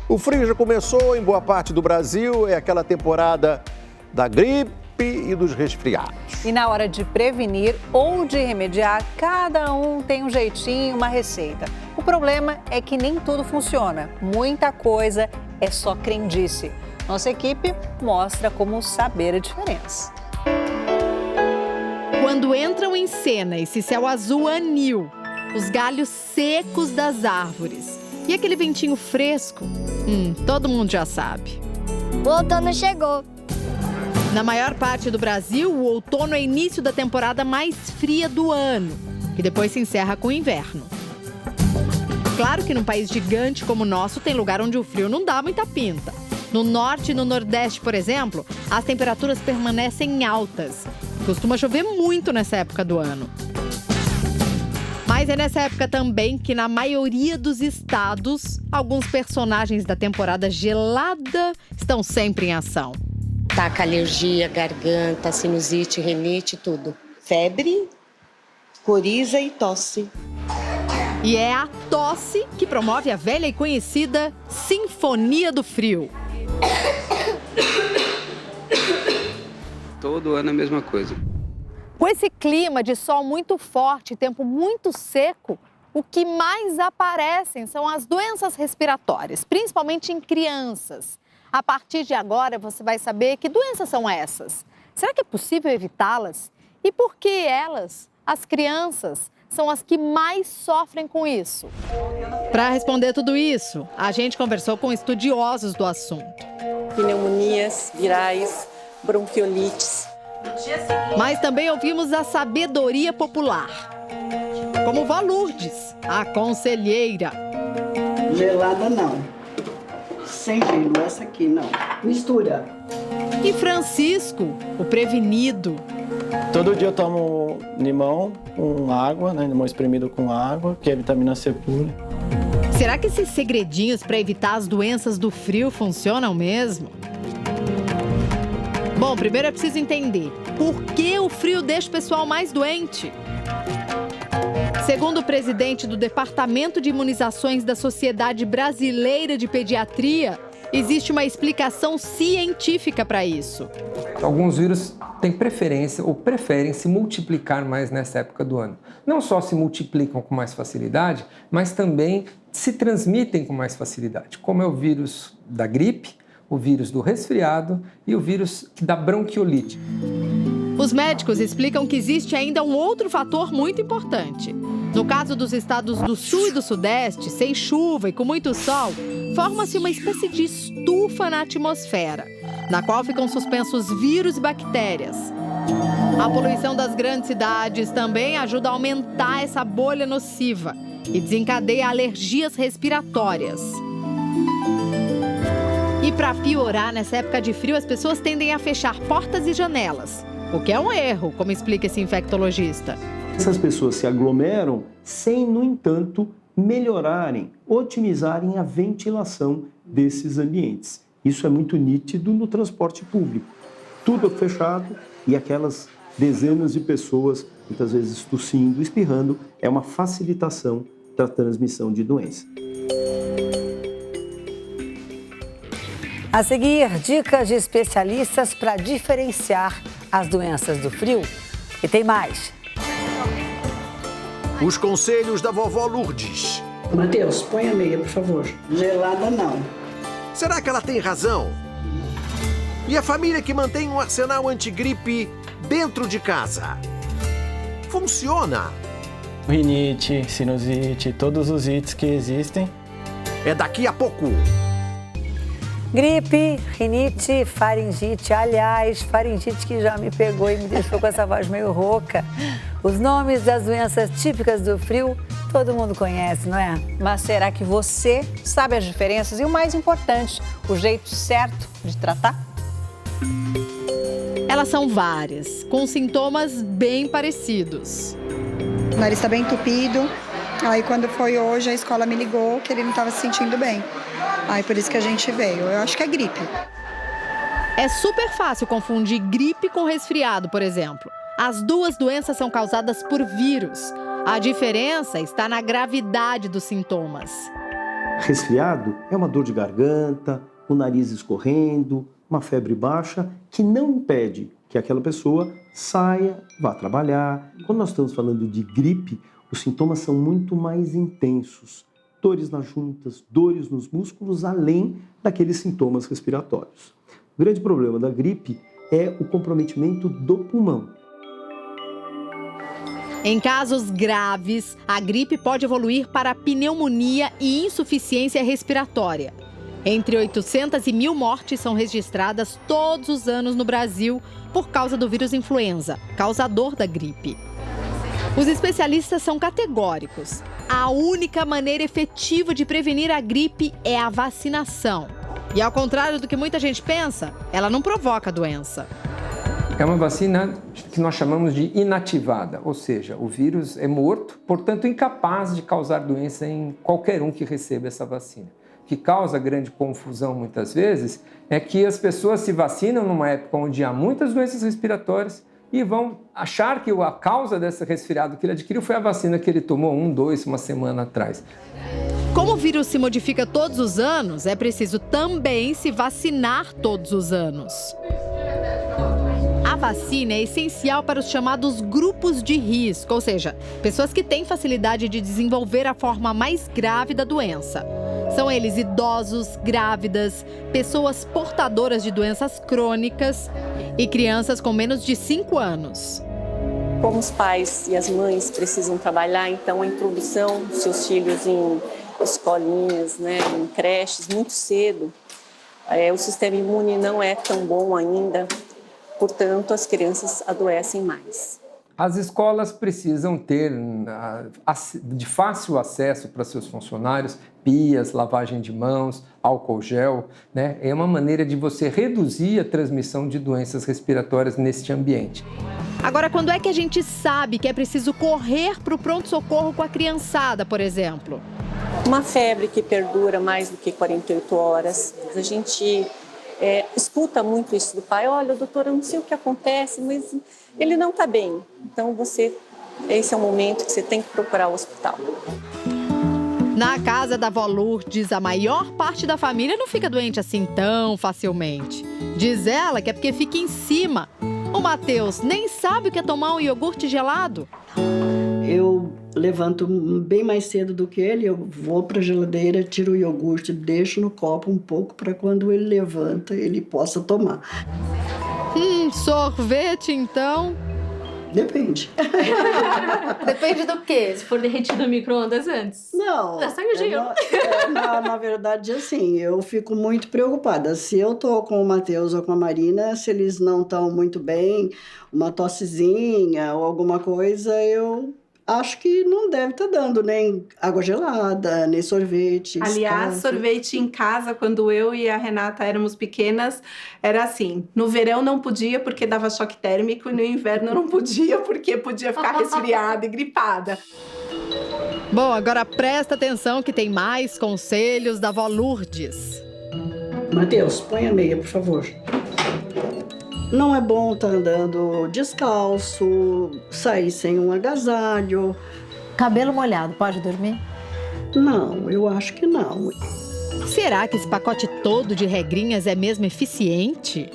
O frio já começou em boa parte do Brasil, é aquela temporada da gripe e dos resfriados. E na hora de prevenir ou de remediar, cada um tem um jeitinho, uma receita. O problema é que nem tudo funciona. Muita coisa é só crendice. Nossa equipe mostra como saber a diferença. Quando entram em cena esse céu azul anil, os galhos secos das árvores e aquele ventinho fresco, todo mundo já sabe. O outono chegou. Na maior parte do Brasil, o outono é início da temporada mais fria do ano, que depois se encerra com o inverno. Claro que num país gigante como o nosso, tem lugar onde o frio não dá muita pinta. No norte e no nordeste, por exemplo, as temperaturas permanecem altas. Costuma chover muito nessa época do ano. Mas é nessa época também que, na maioria dos estados, alguns personagens da temporada gelada estão sempre em ação. Taca alergia, garganta, sinusite, rinite, tudo. Febre, coriza e tosse. E é a tosse que promove a velha e conhecida Sinfonia do Frio. Todo ano é a mesma coisa. Com esse clima de sol muito forte e tempo muito seco, o que mais aparecem são as doenças respiratórias, principalmente em crianças. A partir de agora, você vai saber que doenças são essas. Será que é possível evitá-las? E por que elas, as crianças, são as que mais sofrem com isso? Para responder tudo isso, a gente conversou com estudiosos do assunto. Pneumonias virais, bronquiolites. Mas também ouvimos a sabedoria popular. Como Vó Lourdes, a conselheira. Gelada não. Sem gelo, essa aqui não. Mistura. E Francisco, o prevenido. Todo dia eu tomo limão com água, limão espremido com água, que é vitamina C pura. Será que esses segredinhos para evitar as doenças do frio funcionam mesmo? Bom, primeiro é preciso entender por que o frio deixa o pessoal mais doente. Segundo o presidente do Departamento de Imunizações da Sociedade Brasileira de Pediatria, existe uma explicação científica para isso. Alguns vírus têm preferência ou preferem se multiplicar mais nessa época do ano. Não só se multiplicam com mais facilidade, mas também se transmitem com mais facilidade, como é o vírus da gripe, o vírus do resfriado e o vírus da bronquiolite. Os médicos explicam que existe ainda um outro fator muito importante. No caso dos estados do sul e do sudeste, sem chuva e com muito sol, forma-se uma espécie de estufa na atmosfera, na qual ficam suspensos vírus e bactérias. A poluição das grandes cidades também ajuda a aumentar essa bolha nociva e desencadeia alergias respiratórias. E para piorar, nessa época de frio, as pessoas tendem a fechar portas e janelas, o que é um erro, como explica esse infectologista. Essas pessoas se aglomeram sem, no entanto, melhorarem, otimizarem a ventilação desses ambientes. Isso é muito nítido no transporte público. Tudo fechado e aquelas dezenas de pessoas, muitas vezes tossindo, espirrando, é uma facilitação da transmissão de doença. A seguir, dicas de especialistas para diferenciar as doenças do frio. E tem mais. Os conselhos da vovó Lourdes. Matheus, põe a meia, por favor. Gelada não. Será que ela tem razão? E a família que mantém um arsenal antigripe dentro de casa? Funciona? Rinite, sinusite, todos os ites que existem. É daqui a pouco. Gripe, rinite, faringite. Aliás, faringite que já me pegou e me deixou com essa voz meio rouca. Os nomes das doenças típicas do frio, todo mundo conhece, não é? Mas será que você sabe as diferenças e o mais importante, o jeito certo de tratar? Elas são várias, com sintomas bem parecidos. O nariz está bem entupido. Aí quando foi hoje, a escola me ligou que ele não estava se sentindo bem. Aí por isso que a gente veio. Eu acho que é gripe. É super fácil confundir gripe com resfriado, por exemplo. As duas doenças são causadas por vírus. A diferença está na gravidade dos sintomas. Resfriado é uma dor de garganta, o nariz escorrendo, uma febre baixa, que não impede que aquela pessoa saia, vá trabalhar. Quando nós estamos falando de gripe, os sintomas são muito mais intensos. Dores nas juntas, dores nos músculos, além daqueles sintomas respiratórios. O grande problema da gripe é o comprometimento do pulmão. Em casos graves, a gripe pode evoluir para pneumonia e insuficiência respiratória. Entre 800 e 1.000 mortes são registradas todos os anos no Brasil por causa do vírus influenza, causador da gripe. Os especialistas são categóricos. A única maneira efetiva de prevenir a gripe é a vacinação. E ao contrário do que muita gente pensa, ela não provoca a doença. É uma vacina que nós chamamos de inativada, ou seja, o vírus é morto, portanto incapaz de causar doença em qualquer um que receba essa vacina. O que causa grande confusão muitas vezes é que as pessoas se vacinam numa época onde há muitas doenças respiratórias e vão achar que a causa desse resfriado que ele adquiriu foi a vacina que ele tomou uma semana atrás. Como o vírus se modifica todos os anos, é preciso também se vacinar todos os anos. A vacina é essencial para os chamados grupos de risco, ou seja, pessoas que têm facilidade de desenvolver a forma mais grave da doença. São eles idosos, grávidas, pessoas portadoras de doenças crônicas e crianças com menos de 5 anos. Como os pais e as mães precisam trabalhar, então a introdução dos seus filhos em escolinhas, em creches, muito cedo, o sistema imune não é tão bom ainda. Portanto, as crianças adoecem mais. As escolas precisam ter de fácil acesso para seus funcionários, pias, lavagem de mãos, álcool gel, É uma maneira de você reduzir a transmissão de doenças respiratórias neste ambiente. Agora, quando é que a gente sabe que é preciso correr para o pronto-socorro com a criançada, por exemplo? Uma febre que perdura mais do que 48 horas, a gente escuta muito isso do pai. Olha, doutor, eu não sei o que acontece, mas ele não está bem. Então, esse é o momento que você tem que procurar o hospital. Na casa da avó Lourdes, a maior parte da família não fica doente assim tão facilmente. Diz ela que é porque fica em cima. O Matheus nem sabe o que é tomar um iogurte gelado. Eu levanto bem mais cedo do que ele, eu vou para a geladeira, tiro o iogurte, deixo no copo um pouco para quando ele levanta, ele possa tomar. Sorvete, então? Depende. Depende do quê? Se for derretido no micro-ondas antes? Não. É só o gelo. Na verdade, assim, eu fico muito preocupada. Se eu tô com o Matheus ou com a Marina, se eles não estão muito bem, uma tossezinha ou alguma coisa, eu acho que não deve estar dando nem água gelada, nem sorvete. Aliás, sorvete em casa, quando eu e a Renata éramos pequenas, era assim. No verão não podia porque dava choque térmico e no inverno não podia porque podia ficar resfriada e gripada. Bom, agora presta atenção que tem mais conselhos da avó Lourdes. Matheus, põe a meia, por favor. Não é bom estar andando descalço, sair sem um agasalho. Cabelo molhado, pode dormir? Não, eu acho que não. Será que esse pacote todo de regrinhas é mesmo eficiente?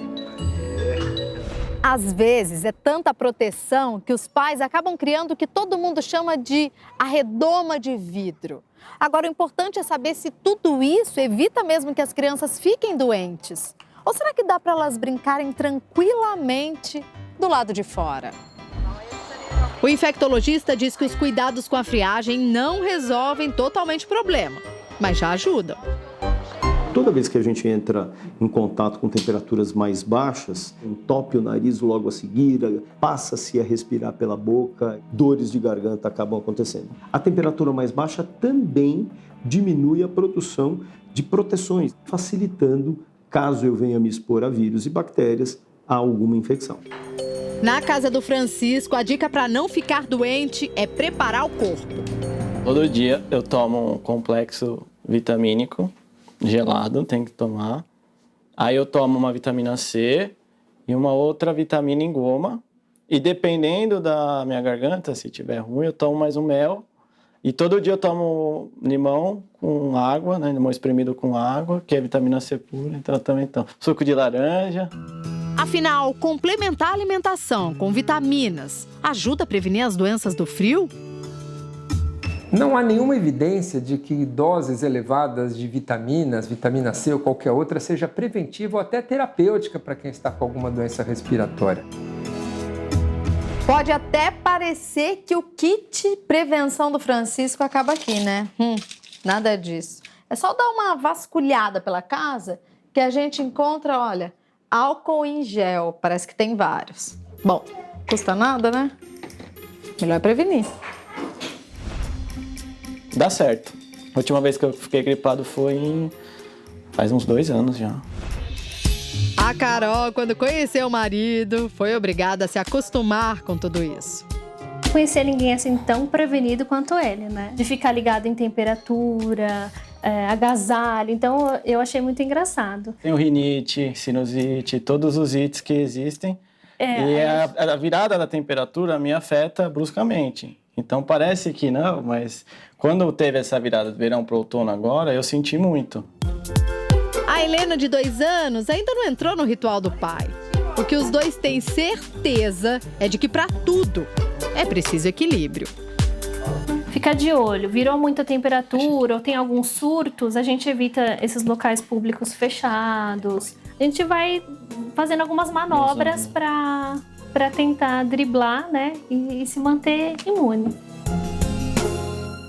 Às vezes é tanta proteção que os pais acabam criando o que todo mundo chama de a redoma de vidro. Agora, o importante é saber se tudo isso evita mesmo que as crianças fiquem doentes. Ou será que dá para elas brincarem tranquilamente do lado de fora? O infectologista diz que os cuidados com a friagem não resolvem totalmente o problema, mas já ajudam. Toda vez que a gente entra em contato com temperaturas mais baixas, entope o nariz logo a seguir, passa-se a respirar pela boca, dores de garganta acabam acontecendo. A temperatura mais baixa também diminui a produção de proteções, facilitando, caso eu venha me expor a vírus e bactérias, a alguma infecção. Na casa do Francisco, a dica para não ficar doente é preparar o corpo. Todo dia eu tomo um complexo vitamínico gelado, tem que tomar. Aí eu tomo uma vitamina C e uma outra vitamina em goma. E dependendo da minha garganta, se tiver ruim, eu tomo mais um mel E todo dia eu tomo limão com água, né? Limão espremido com água, que é vitamina C pura, então eu também tomo. Suco de laranja. Afinal, complementar a alimentação com vitaminas ajuda a prevenir as doenças do frio? Não há nenhuma evidência de que doses elevadas de vitaminas, vitamina C ou qualquer outra, seja preventiva ou até terapêutica para quem está com alguma doença respiratória. Pode até parecer que o kit prevenção do Francisco acaba aqui, né? Nada disso. É só dar uma vasculhada pela casa que a gente encontra, olha, álcool em gel. Parece que tem vários. Bom, custa nada, né? Melhor prevenir. Dá certo. A última vez que eu fiquei gripado foi faz uns 2 anos já. A Carol, quando conheceu o marido, foi obrigada a se acostumar com tudo isso. Não conhecia ninguém assim tão prevenido quanto ele, né? De ficar ligado em temperatura, agasalho. Então, eu achei muito engraçado. Tenho rinite, sinusite, todos os ites que existem. E a virada da temperatura me afeta bruscamente. Então, parece que não, mas quando teve essa virada do verão para o outono agora, eu senti muito. A Helena, de 2 anos, ainda não entrou no ritual do pai. O que os dois têm certeza é de que para tudo é preciso equilíbrio. Ficar de olho, virou muita temperatura ou tem alguns surtos, a gente evita esses locais públicos fechados. A gente vai fazendo algumas manobras para tentar driblar, né, e se manter imune.